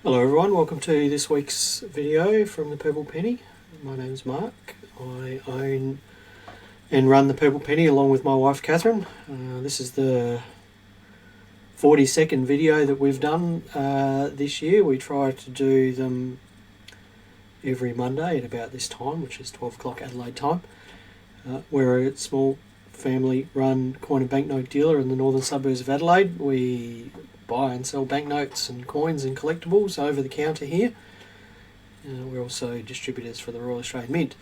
Hello everyone, welcome to this week's video from the Purple Penny. My name's Mark. I own and run the Purple Penny along with my wife Catherine. This is the 42nd video that we've done this year. We try to do them every Monday at about this time, which is 12 o'clock Adelaide time. We're a small family run coin and banknote dealer in the northern suburbs of Adelaide. We buy and sell banknotes and coins and collectibles over the counter here. We're also distributors for the Royal Australian Mint.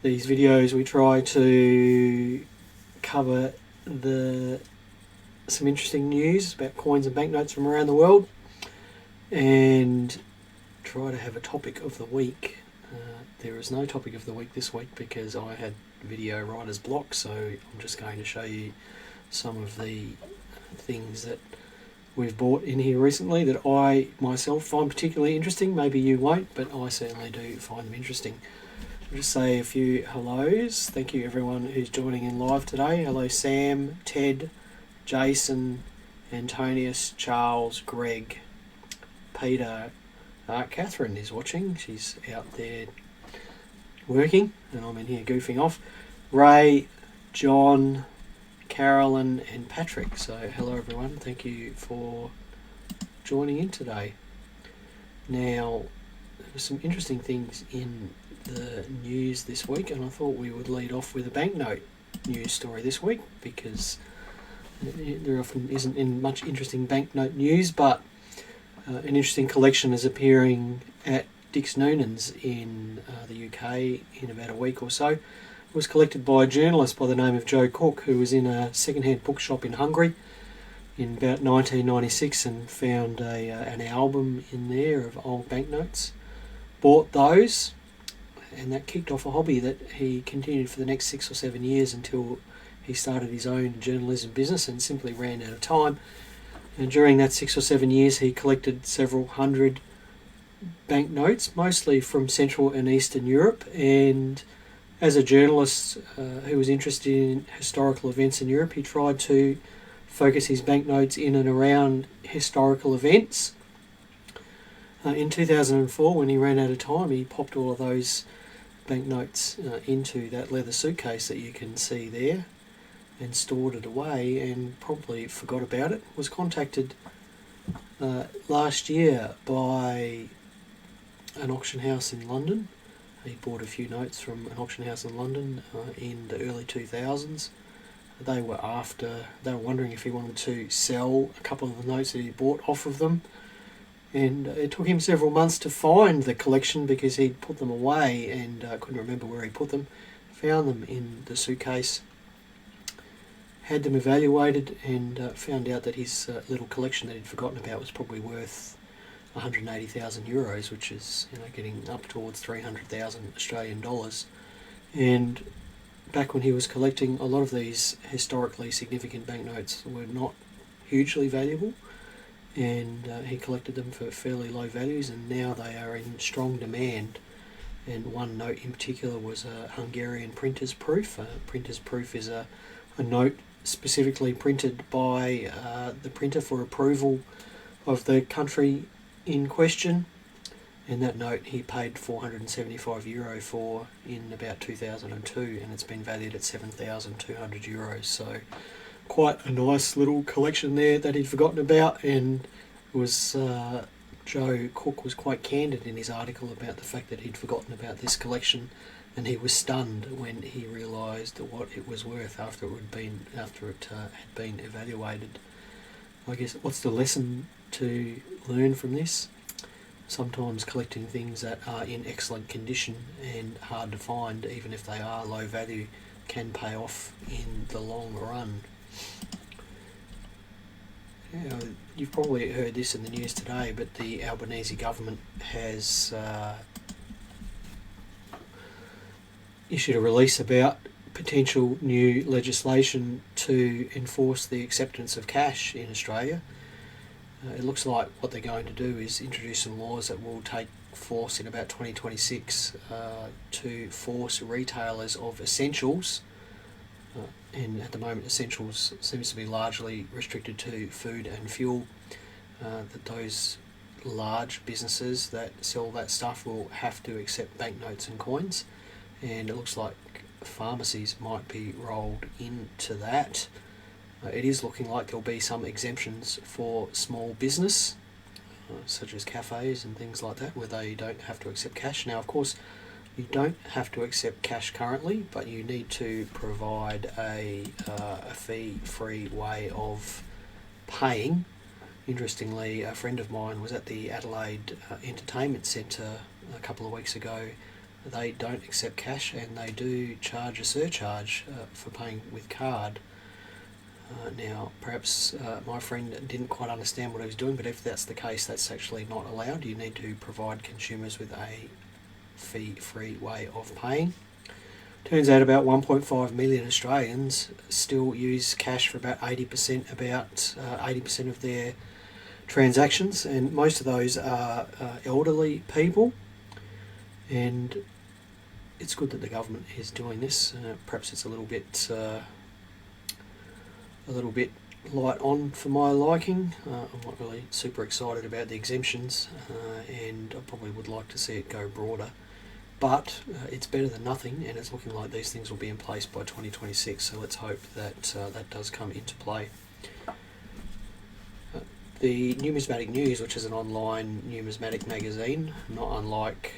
These videos we try to cover some interesting news about coins and banknotes from around the world and try to have a topic of the week. There is no topic of the week this week because I had video writer's block, so I'm just going to show you some of the things that we've bought in here recently that I myself find particularly interesting. Maybe you won't, but I certainly do find them interesting. I'll just say a few hellos. Thank you everyone who's joining in live today. Hello Sam, Ted, Jason, Antonius, Charles, Greg, Peter. Catherine is watching. She's out there working and I'm in here goofing off. Ray, John, Carolyn and Patrick. So hello everyone, thank you for joining in today. Now, there were some interesting things in the news this week and I thought we would lead off with a banknote news story this week because there often isn't much interesting banknote news, but an interesting collection is appearing at Dick's Noonan's in the UK in about a week or so. It was collected by a journalist by the name of Joe Cook, who was in a second-hand bookshop in Hungary in about 1996 and found an album in there of old banknotes. Bought those, and that kicked off a hobby that he continued for the next 6 or 7 years until he started his own journalism business and simply ran out of time. And during that 6 or 7 years, he collected several hundred banknotes, mostly from Central and Eastern Europe. And as a journalist who was interested in historical events in Europe, he tried to focus his banknotes in and around historical events. In 2004, when he ran out of time, he popped all of those banknotes into that leather suitcase that you can see there and stored it away and probably forgot about it. Was contacted last year by an auction house in London. He bought a few notes from an auction house in London in the early 2000s. They were wondering if he wanted to sell a couple of the notes that he bought off of them. And it took him several months to find the collection because he'd put them away and couldn't remember where he put them. Found them in the suitcase, had them evaluated and found out that his little collection that he'd forgotten about was probably worth 180,000 euros, which is getting up towards 300,000 Australian dollars. And back when he was collecting, a lot of these historically significant banknotes were not hugely valuable, and he collected them for fairly low values, and now they are in strong demand. And one note in particular was a Hungarian printer's proof. Printer's proof is a note specifically printed by the printer for approval of the country in question, and that note he paid 475 euro for in about 2002, and it's been valued at 7,200 euros. So quite a nice little collection there that he'd forgotten about, and was Joe Cook was quite candid in his article about the fact that he'd forgotten about this collection, and he was stunned when he realised what it was worth after it had been evaluated. I guess what's the lesson to learn from this? Sometimes collecting things that are in excellent condition and hard to find, even if they are low value, can pay off in the long run. You've probably heard this in the news today, but the Albanese government has issued a release about potential new legislation to enforce the acceptance of cash in Australia. It looks like what they're going to do is introduce some laws that will take force in about 2026 to force retailers of essentials, and at the moment essentials seems to be largely restricted to food and fuel, that those large businesses that sell that stuff will have to accept banknotes and coins, and it looks like pharmacies might be rolled into that. It is looking like there'll be some exemptions for small business, such as cafes and things like that, where they don't have to accept cash. Now, of course, you don't have to accept cash currently, but you need to provide a fee-free way of paying. Interestingly, a friend of mine was at the Adelaide Entertainment Centre a couple of weeks ago. They don't accept cash, and they do charge a surcharge for paying with card. Now, perhaps my friend didn't quite understand what he was doing, but if that's the case, that's actually not allowed. You need to provide consumers with a fee-free way of paying. Turns out about 1.5 million Australians still use cash for about 80% of their transactions, and most of those are elderly people. And it's good that the government is doing this. Perhaps it's a little bit light on for my liking. I'm not really super excited about the exemptions, and I probably would like to see it go broader. But it's better than nothing, and it's looking like these things will be in place by 2026, so let's hope that that does come into play. The Numismatic News, which is an online numismatic magazine, not unlike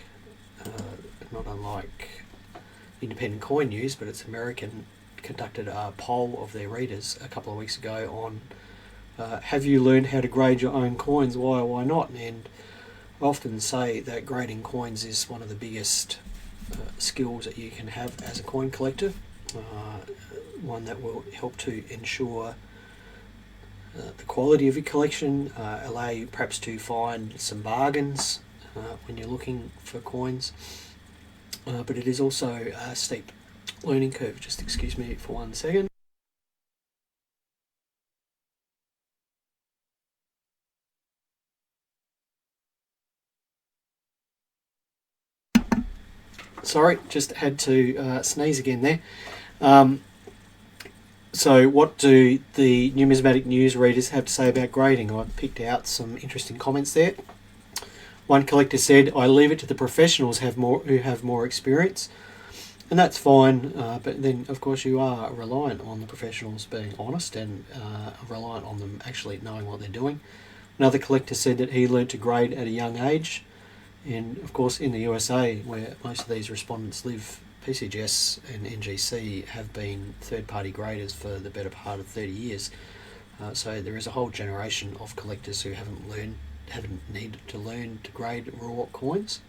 Independent Coin News, but it's American, conducted a poll of their readers a couple of weeks ago on have you learned how to grade your own coins, why or why not? And I often say that grading coins is one of the biggest skills that you can have as a coin collector, one that will help to ensure the quality of your collection, allow you perhaps to find some bargains when you're looking for coins, but it is also a steep learning curve. Just excuse me for 1 second. Sorry, just had to sneeze again there. So what do the Numismatic News readers have to say about grading? I picked out some interesting comments there. One collector said, "I leave it to the professionals who have more experience." And that's fine, but then of course you are reliant on the professionals being honest and reliant on them actually knowing what they're doing. Another collector said that he learnt to grade at a young age, and of course in the USA, where most of these respondents live, PCGS and NGC have been third-party graders for the better part of 30 years. So there is a whole generation of collectors who haven't needed to learn to grade raw coins.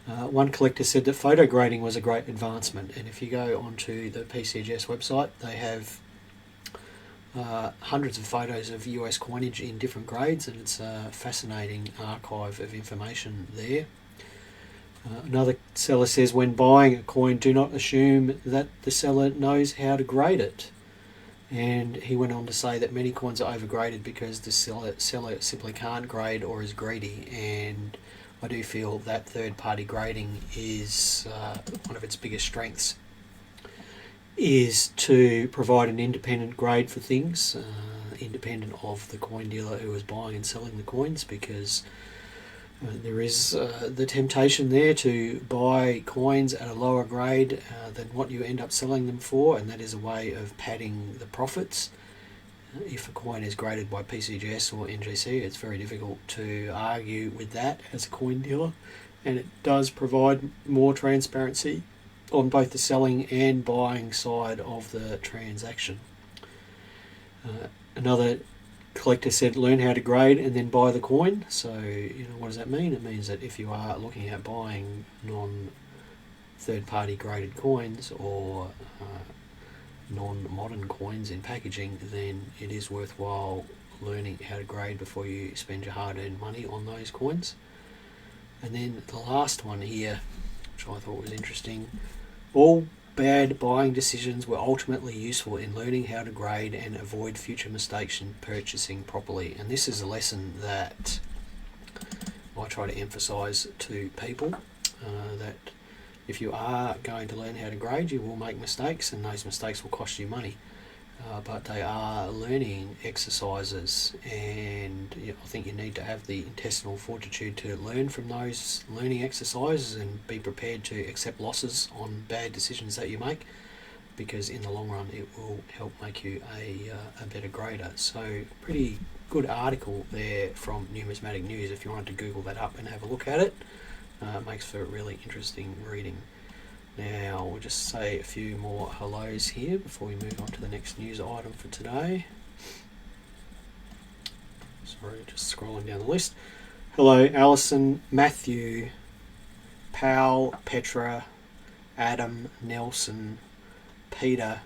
One collector said that photo grading was a great advancement, and if you go onto the PCGS website, they have hundreds of photos of US coinage in different grades, and it's a fascinating archive of information there. Another seller says, when buying a coin, do not assume that the seller knows how to grade it. And he went on to say that many coins are overgraded because the seller simply can't grade or is greedy, and I do feel that third-party grading is one of its biggest strengths, is to provide an independent grade for things, independent of the coin dealer who is buying and selling the coins, because there is the temptation there to buy coins at a lower grade than what you end up selling them for, and that is a way of padding the profits. If a coin is graded by PCGS or NGC, it's very difficult to argue with that as a coin dealer, and it does provide more transparency on both the selling and buying side of the transaction. Another collector said, learn how to grade and then buy the coin. So, what does that mean? It means that if you are looking at buying non-third-party graded coins or non-modern coins in packaging, then it is worthwhile learning how to grade before you spend your hard-earned money on those coins. And then the last one here, which I thought was interesting, all bad buying decisions were ultimately useful in learning how to grade and avoid future mistakes in purchasing properly. And this is a lesson that I try to emphasise to people, that if you are going to learn how to grade, you will make mistakes, and those mistakes will cost you money. but they are learning exercises, and I think you need to have the intestinal fortitude to learn from those learning exercises and be prepared to accept losses on bad decisions that you make, because in the long run it will help make you a better grader. So pretty good article there from Numismatic News if you wanted to Google that up and have a look at it. It makes for really interesting reading. Now we'll just say a few more hellos here before we move on to the next news item for today. Sorry, just scrolling down the list. Hello Alison, Matthew, Paul, Petra, Adam, Nelson, Peter,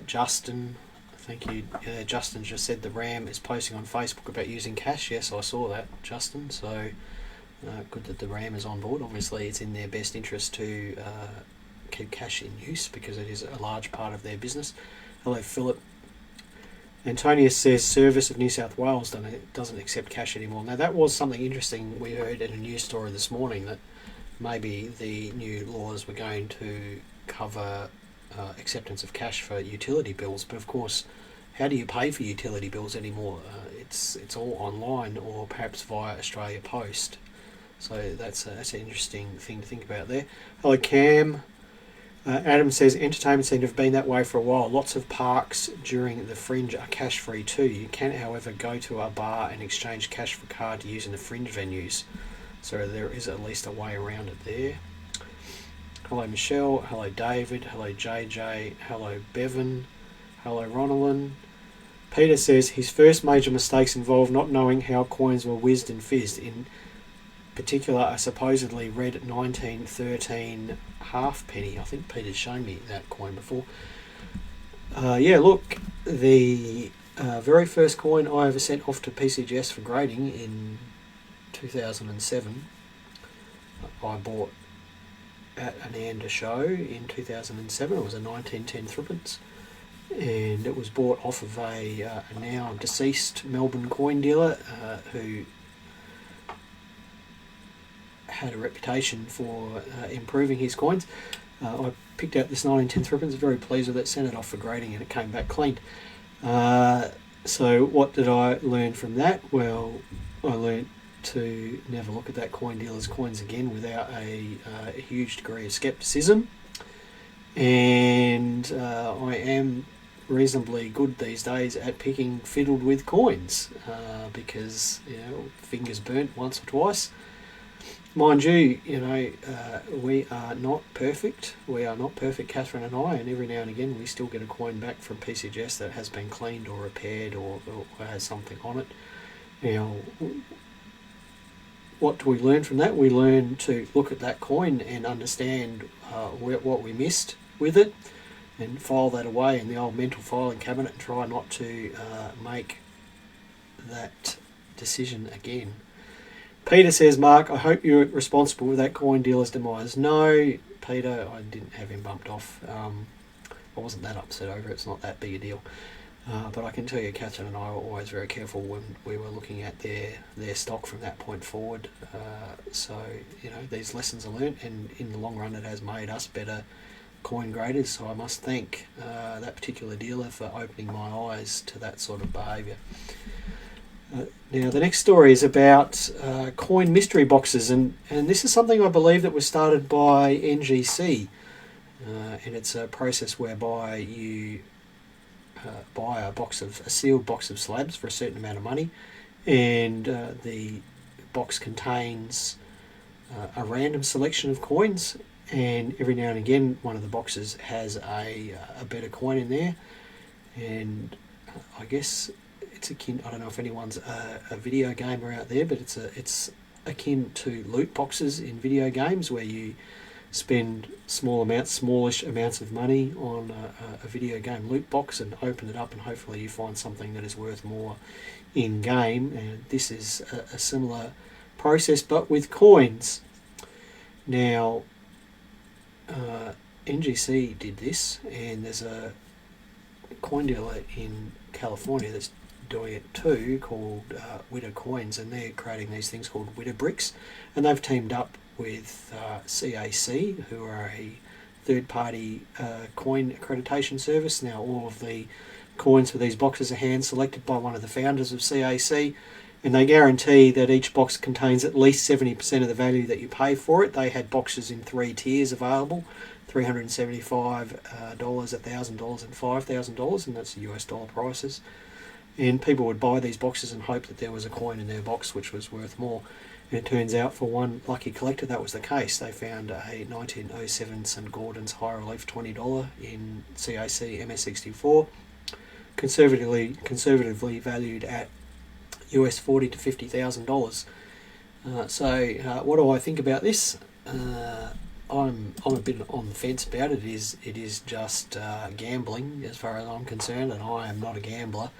Justin. Thank you. Justin just said the RAM is posting on Facebook about using cash. Yes, I saw that, Justin. So good that the RAM is on board. Obviously, it's in their best interest to keep cash in use because it is a large part of their business. Hello, Philip. Antonius says Service of New South Wales doesn't accept cash anymore. Now, that was something interesting we heard in a news story this morning, that maybe the new laws were going to cover acceptance of cash for utility bills. But of course, how do you pay for utility bills anymore? It's all online or perhaps via Australia Post. So that's an interesting thing to think about there. Hello, Cam. Adam says, entertainment seem to have been that way for a while. Lots of parks during the fringe are cash-free too. You can, however, go to a bar and exchange cash for card to use in the fringe venues. So there is at least a way around it there. Hello, Michelle. Hello, David. Hello, JJ. Hello, Bevan. Hello, Ronalyn. Peter says his first major mistakes involved not knowing how coins were whizzed and fizzed. In particular, I supposedly read 1913 halfpenny. I think Peter's shown me that coin before. Yeah, look, the very first coin I ever sent off to PCGS for grading in 2007, I bought at an ANDA show in 2007. It was a 1910 threepence, and it was bought off of a now deceased Melbourne coin dealer who had a reputation for improving his coins. I picked out this 1910 threepence, very pleased with it, sent it off for grading, and it came back clean. So what did I learn from that? Well, I learned to never look at that coin dealer's coins again without a huge degree of skepticism, and I am reasonably good these days at picking fiddled with coins, because fingers burnt once or twice. Mind you, we are not perfect. We are not perfect, Catherine and I, and every now and again we still get a coin back from PCGS that has been cleaned or repaired or has something on it. Now, what do we learn from that? We learn to look at that coin and understand what we missed with it, and file that away in the old mental filing cabinet and try not to make that decision again. Peter says, Mark, I hope you're responsible with that coin dealer's demise. No, Peter, I didn't have him bumped off. I wasn't that upset over it. It's not that big a deal. But I can tell you, Catherine and I were always very careful when we were looking at their stock from that point forward. So, these lessons are learnt, and in the long run it has made us better coin graders. So I must thank that particular dealer for opening my eyes to that sort of behaviour. Now, the next story is about coin mystery boxes, and this is something I believe that was started by NGC, and it's a process whereby you buy a sealed box of slabs for a certain amount of money, and the box contains a random selection of coins, and every now and again one of the boxes has a better coin in there, and I guess it's akin, I don't know if anyone's a video gamer out there, but it's akin to loot boxes in video games, where you spend smallish amounts of money on a video game loot box and open it up, and hopefully you find something that is worth more in game. And this is a similar process, but with coins. Now, NGC did this, and there's a coin dealer in California that's doing it too, called Witter Coins, and they're creating these things called Witter Bricks, and they've teamed up with CAC, who are a third-party coin accreditation service. Now all of the coins for these boxes are hand-selected by one of the founders of CAC, and they guarantee that each box contains at least 70% of the value that you pay for it. They had boxes in 3 tiers available, $375, $1,000 and $5,000, and that's the US dollar prices. And people would buy these boxes and hope that there was a coin in their box which was worth more. And it turns out for one lucky collector that was the case. They found a 1907 St Gordon's high relief $20 in CAC MS64, conservatively valued at US $40,000 to $50,000. So what do I think about this? I'm a bit on the fence about it. It is just gambling as far as I'm concerned, and I am not a gambler.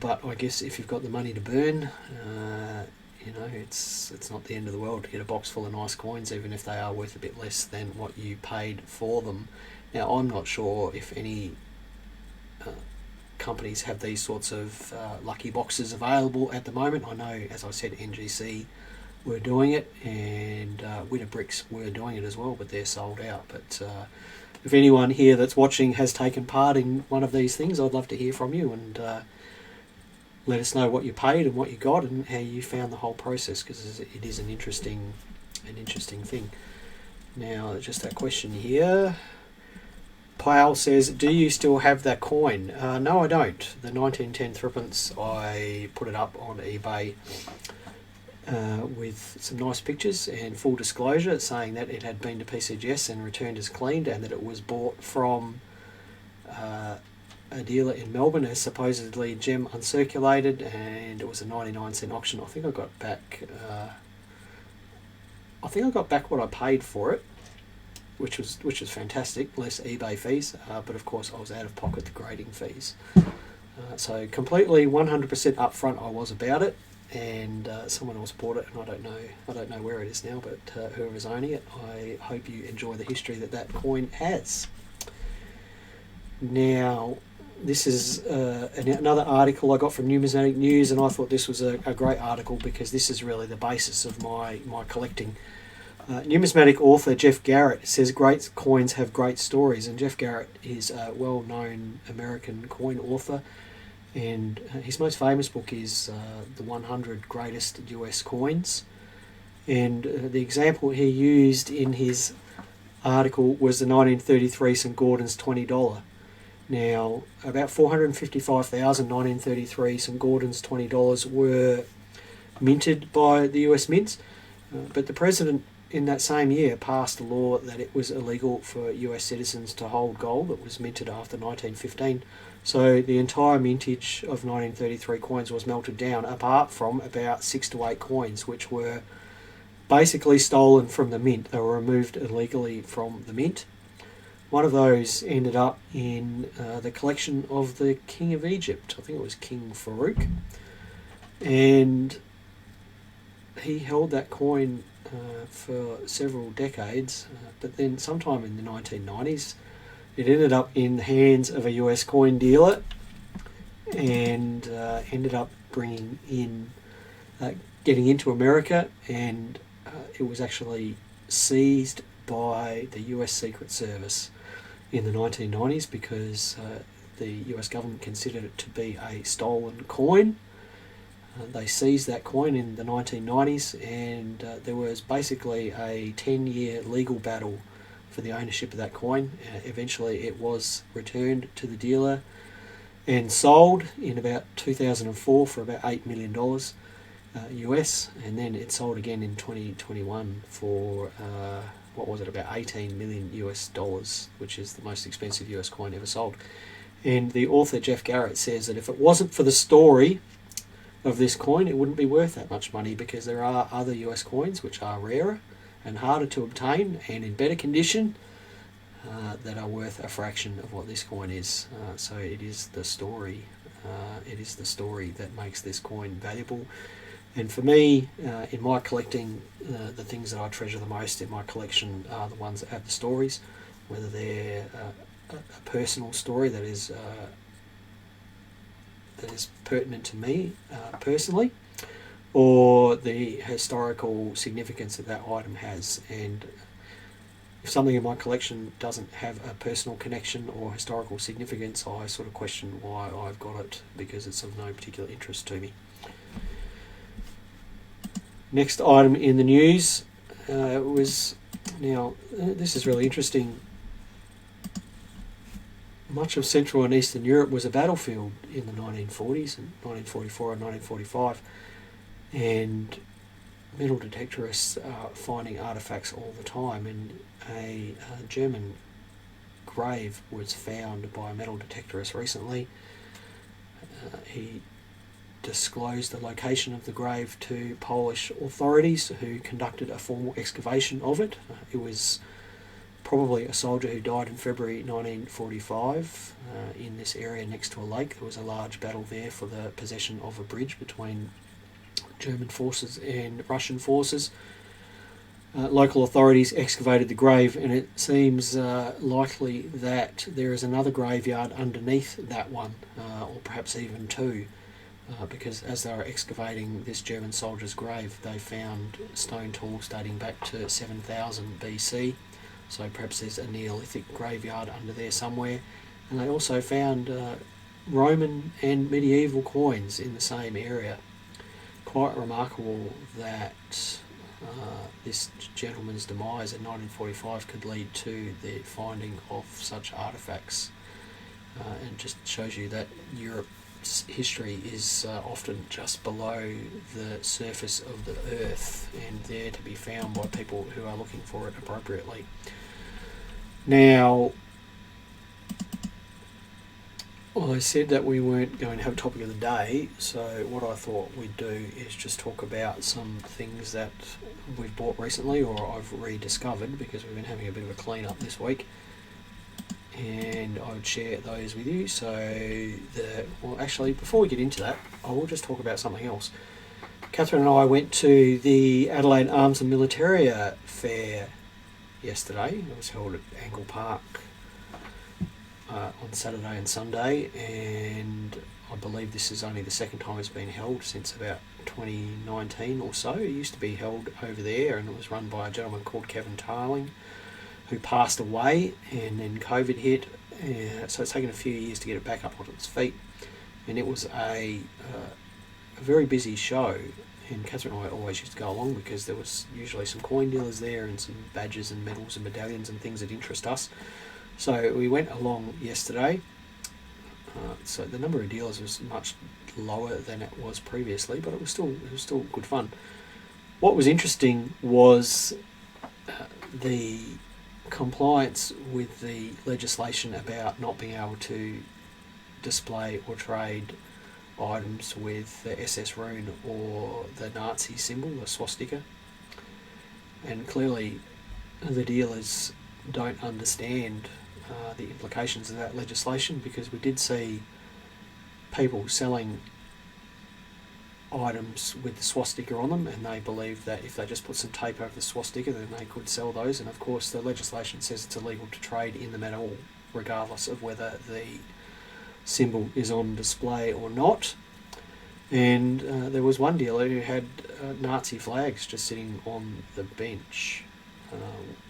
But I guess if you've got the money to burn, it's not the end of the world to get a box full of nice coins, even if they are worth a bit less than what you paid for them. Now, I'm not sure if any companies have these sorts of lucky boxes available at the moment. I know, as I said, NGC were doing it, and Winter Bricks were doing it as well, but they're sold out. But if anyone here that's watching has taken part in one of these things, I'd love to hear from you, and let us know what you paid and what you got and how you found the whole process, because it is an interesting thing. Now, just that question here. Pyle says, do you still have that coin? No, I don't. The 1910 threepence, I put it up on eBay with some nice pictures and full disclosure saying that it had been to PCGS and returned as cleaned, and that it was bought from a dealer in Melbourne as supposedly gem uncirculated, and it was a 99-cent auction. I think I got back what I paid for it, which was fantastic, less eBay fees, but of course I was out of pocket the grading fees. So completely 100% upfront I was about it, and someone else bought it, and I don't know where it is now, but whoever's owning it, I hope you enjoy the history that coin has. Now, this is another article I got from Numismatic News, and I thought this was a great article because this is really the basis of my collecting. Numismatic author Jeff Garrett says great coins have great stories, and Jeff Garrett is a well-known American coin author, and his most famous book is The 100 Greatest US Coins, and the example he used in his article was the 1933 St Gordon's $20. Now, about 455,000 1933 St Gordon's $20 were minted by the US mints, but the president in that same year passed a law that it was illegal for US citizens to hold gold that was minted after 1915. So the entire mintage of 1933 coins was melted down, apart from about 6 to 8 coins, which were basically stolen from the mint. They were removed illegally from the mint. One of those ended up in the collection of the King of Egypt. I think it was King Farouk. And he held that coin for several decades, but then sometime in the 1990s it ended up in the hands of a US coin dealer, and ended up getting into America, and it was actually seized by the US Secret Service in the 1990s because the US government considered it to be a stolen coin. They seized that coin in the 1990s, and there was basically a 10-year legal battle for the ownership of that coin. Eventually it was returned to the dealer and sold in about 2004 for about $8 million US, and then it sold again in 2021 for about 18 million US dollars, which is the most expensive US coin ever sold. And the author Jeff Garrett says that if it wasn't for the story of this coin, it wouldn't be worth that much money, because there are other US coins which are rarer and harder to obtain and in better condition that are worth a fraction of what this coin is. So it is the story. It is the story that makes this coin valuable. And for me, in my collecting, the things that I treasure the most in my collection are the ones that have the stories, whether they're a personal story that is pertinent to me personally, or the historical significance that item has. And if something in my collection doesn't have a personal connection or historical significance, I sort of question why I've got it, because it's of no particular interest to me. Next item in the news was, now this is really interesting. Much of Central and Eastern Europe was a battlefield in the 1940s, and 1944 and 1945, and metal detectorists are finding artefacts all the time, and a German grave was found by a metal detectorist recently. He disclosed the location of the grave to Polish authorities, who conducted a formal excavation of it. It was probably a soldier who died in February 1945 in this area next to a lake. There was a large battle there for the possession of a bridge between German forces and Russian forces. Local authorities excavated the grave, and it seems likely that there is another graveyard underneath that one, or perhaps even two, because as they were excavating this German soldier's grave, they found stone tools dating back to 7000 BC. So perhaps there's a Neolithic graveyard under there somewhere. And they also found Roman and medieval coins in the same area. Quite remarkable that this gentleman's demise in 1945 could lead to the finding of such artefacts. And just shows you that Europe's history is often just below the surface of the earth, and there to be found by people who are looking for it appropriately. Now, I said that we weren't going to have a topic of the day, so what I thought we'd do is just talk about some things that we've bought recently, or I've rediscovered, because we've been having a bit of a clean up this week, and I would share those with you. Well, actually, before we get into that, I will just talk about something else. Catherine and I went to the Adelaide Arms and Militaria Fair yesterday. It was held at Angle Park on Saturday and Sunday, and I believe this is only the second time it's been held since about 2019 or so. It used to be held over there, and it was run by a gentleman called Kevin Tarling, who passed away, and then COVID hit, so it's taken a few years to get it back up on its feet. And it was a very busy show, and Catherine and I always used to go along because there was usually some coin dealers there and some badges and medals and medallions and things that interest us. So we went along yesterday. So the number of dealers was much lower than it was previously, but it was still good fun. What was interesting was the compliance with the legislation about not being able to display or trade items with the SS rune or the Nazi symbol, the swastika. And clearly the dealers don't understand the implications of that legislation, because we did see people selling items with the swastika on them, and they believe that if they just put some tape over the swastika, then they could sell those. And of course the legislation says it's illegal to trade in them at all, regardless of whether the symbol is on display or not. And there was one dealer who had Nazi flags just sitting on the bench,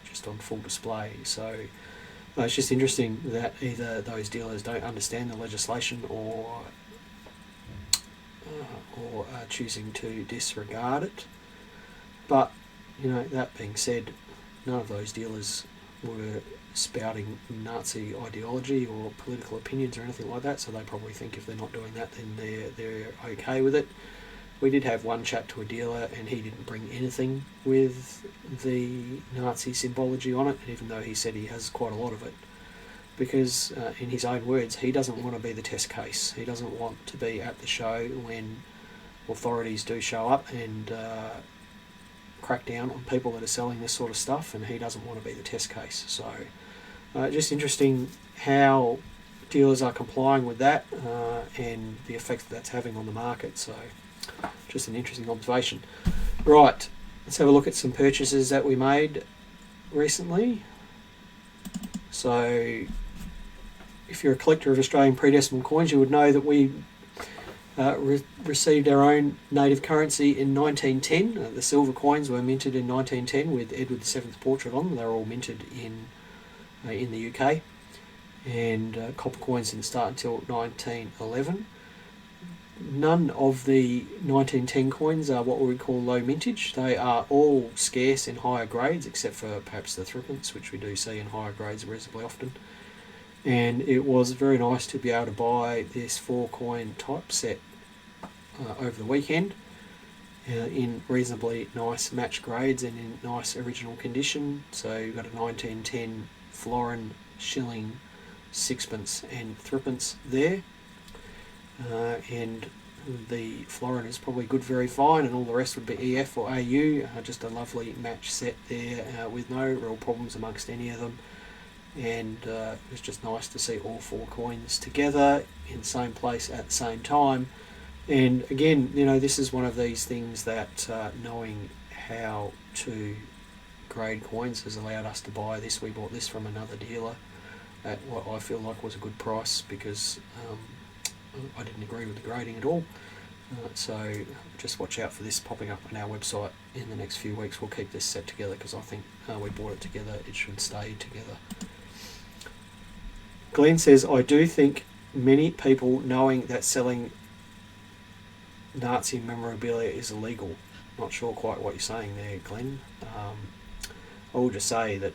just on full display. So it's just interesting that either those dealers don't understand the legislation or are choosing to disregard it. But, that being said, none of those dealers were spouting Nazi ideology or political opinions or anything like that, so they probably think if they're not doing that, then they're okay with it. We did have one chat to a dealer, and he didn't bring anything with the Nazi symbology on it, even though he said he has quite a lot of it, because in his own words, he doesn't want to be the test case. He doesn't want to be at the show when authorities do show up and crack down on people that are selling this sort of stuff, and he doesn't want to be the test case. So just interesting how dealers are complying with that and the effect that's having on the market. So just an interesting observation. Right, let's have a look at some purchases that we made recently. So if you're a collector of Australian pre-decimal coins, you would know that we received our own native currency in 1910. The silver coins were minted in 1910 with Edward VII's portrait on them. They were all minted in the UK. And copper coins didn't start until 1911. None of the 1910 coins are what we would call low mintage. They are all scarce in higher grades, except for perhaps the threepence, which we do see in higher grades reasonably often. And it was very nice to be able to buy this 4-coin type set over the weekend in reasonably nice match grades and in nice original condition. So you've got a 1910 florin, shilling, sixpence and threepence there. And the florin is probably good, very fine, and all the rest would be EF or AU. Just a lovely match set there with no real problems amongst any of them. And it was just nice to see all 4 coins together in the same place at the same time. And again, this is one of these things that knowing how to grade coins has allowed us to buy this. We bought this from another dealer at what I feel like was a good price, because I didn't agree with the grading at all. So just watch out for this popping up on our website in the next few weeks. We'll keep this set together because I think we bought it together. It should stay together. Glenn says, I do think many people knowing that selling Nazi memorabilia is illegal. Not sure quite what you're saying there, Glenn. I will just say that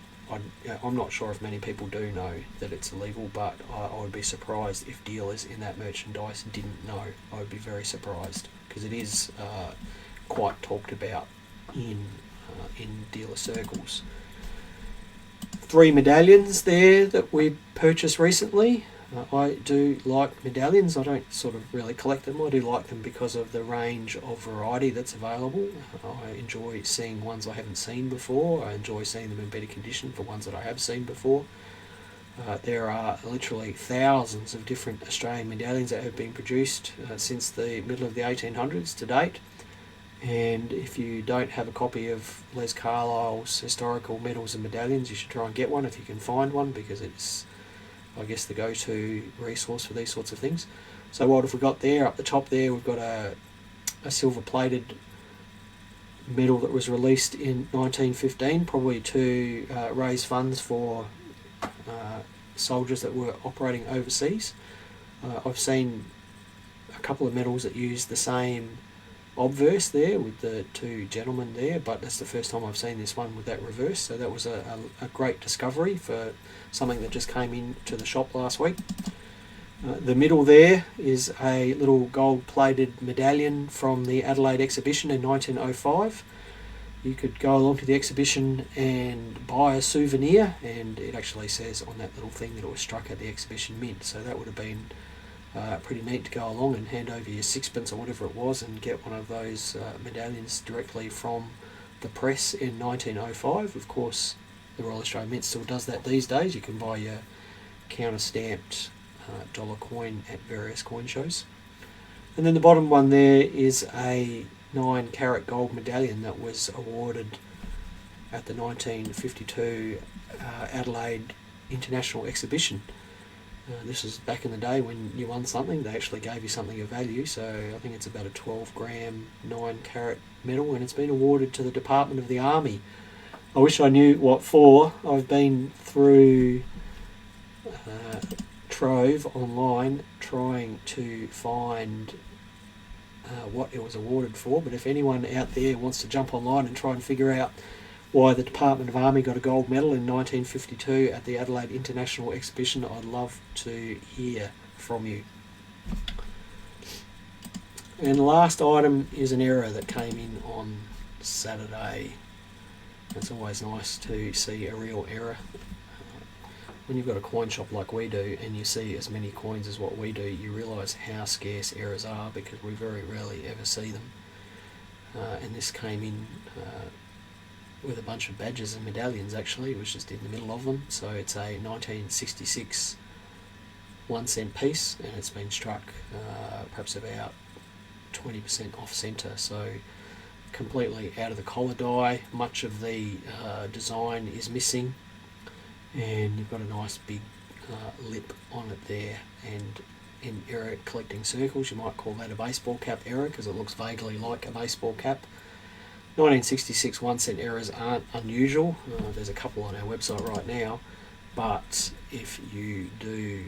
I'm not sure if many people do know that it's illegal, but I would be surprised if dealers in that merchandise didn't know. I would be very surprised, because it is quite talked about in dealer circles. 3 medallions there that we purchased recently. I do like medallions. I don't sort of really collect them. I do like them because of the range of variety that's available. I enjoy seeing ones I haven't seen before. I enjoy seeing them in better condition for ones that I have seen before. There are literally thousands of different Australian medallions that have been produced since the middle of the 1800s to date. And if you don't have a copy of Les Carlisle's Historical Medals and Medallions, you should try and get one if you can find one, because it's, I guess, the go-to resource for these sorts of things. So what have we got there? Up the top there, we've got a silver-plated medal that was released in 1915, probably to raise funds for soldiers that were operating overseas. I've seen a couple of medals that use the same obverse there with the 2 gentlemen there, but that's the first time I've seen this one with that reverse. So that was a great discovery for something that just came into the shop last week. The middle there is a little gold-plated medallion from the Adelaide exhibition in 1905. You could go along to the exhibition and buy a souvenir, and it actually says on that little thing that it was struck at the exhibition mint. So that would have been pretty neat to go along and hand over your sixpence or whatever it was and get one of those medallions directly from the press in 1905. Of course, the Royal Australian Mint still does that these days. You can buy your counter-stamped dollar coin at various coin shows. And then the bottom one there is a 9-carat gold medallion that was awarded at the 1952 Adelaide International Exhibition. This was back in the day when you won something, they actually gave you something of value. So I think it's about a 12-gram, 9-carat medal, and it's been awarded to the Department of the Army. I wish I knew what for. I've been through Trove online trying to find what it was awarded for, but if anyone out there wants to jump online and try and figure out why the Department of Army got a gold medal in 1952 at the Adelaide International Exhibition, I'd love to hear from you. And the last item is an error that came in on Saturday. It's always nice to see a real error. When you've got a coin shop like we do and you see as many coins as what we do, you realise how scarce errors are, because we very rarely ever see them. And this came in with a bunch of badges and medallions. Actually, it was just in the middle of them. So it's a 1966 1-cent piece, and it's been struck perhaps about 20% off centre, so completely out of the collar die. Much of the design is missing, and you've got a nice big lip on it there, and in error collecting circles. You might call that a baseball cap error because it looks vaguely like a baseball cap. 1966 1-cent errors aren't unusual. There's a couple on our website right now, but if you do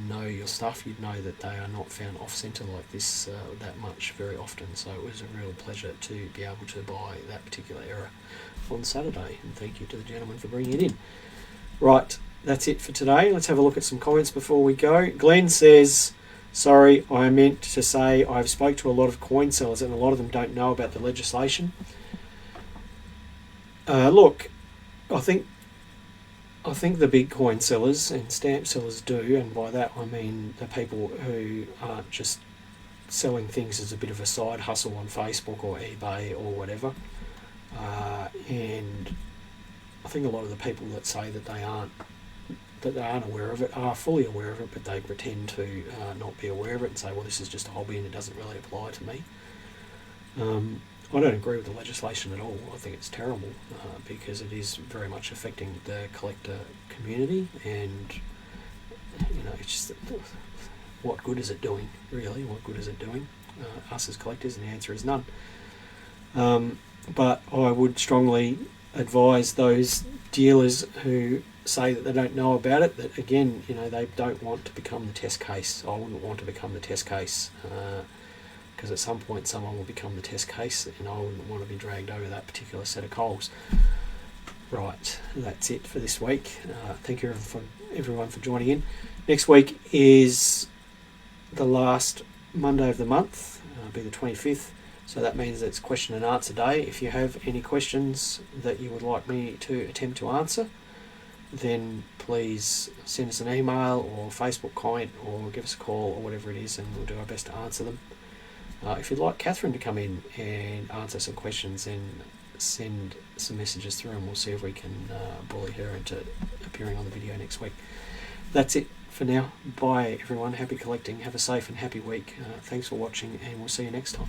know your stuff, you'd know that they are not found off centre like this that much very often. So it was a real pleasure to be able to buy that particular error on Saturday, and thank you to the gentleman for bringing it in. Right, that's it for today. Let's have a look at some comments before we go. Glenn says, sorry, I meant to say I've spoke to a lot of coin sellers and a lot of them don't know about the legislation. Look, I think the big coin sellers and stamp sellers do, and by that I mean the people who aren't just selling things as a bit of a side hustle on Facebook or eBay or whatever. And I think a lot of the people that say that they aren't aware of it are fully aware of it, but they pretend to not be aware of it and say, well, this is just a hobby and it doesn't really apply to me. I don't agree with the legislation at all. I think it's terrible because it is very much affecting the collector community, and it's just, what good is it doing, really? What good is it doing us as collectors? And the answer is none. But I would strongly advise those dealers who say that they don't know about it, that again, they don't want to become the test case. I wouldn't want to become the test case because at some point someone will become the test case, and I wouldn't want to be dragged over that particular set of coals. Right, that's it for this week. Thank you everyone for joining in. Next week is the last Monday of the month, be the 25th. So that means it's question and answer day. If you have any questions that you would like me to attempt to answer, then please send us an email or Facebook comment or give us a call or whatever it is, and we'll do our best to answer them. If you'd like Catherine to come in and answer some questions, then send some messages through and we'll see if we can bully her into appearing on the video next week. That's it for now. Bye everyone. Happy collecting. Have a safe and happy week. Thanks for watching, and we'll see you next time.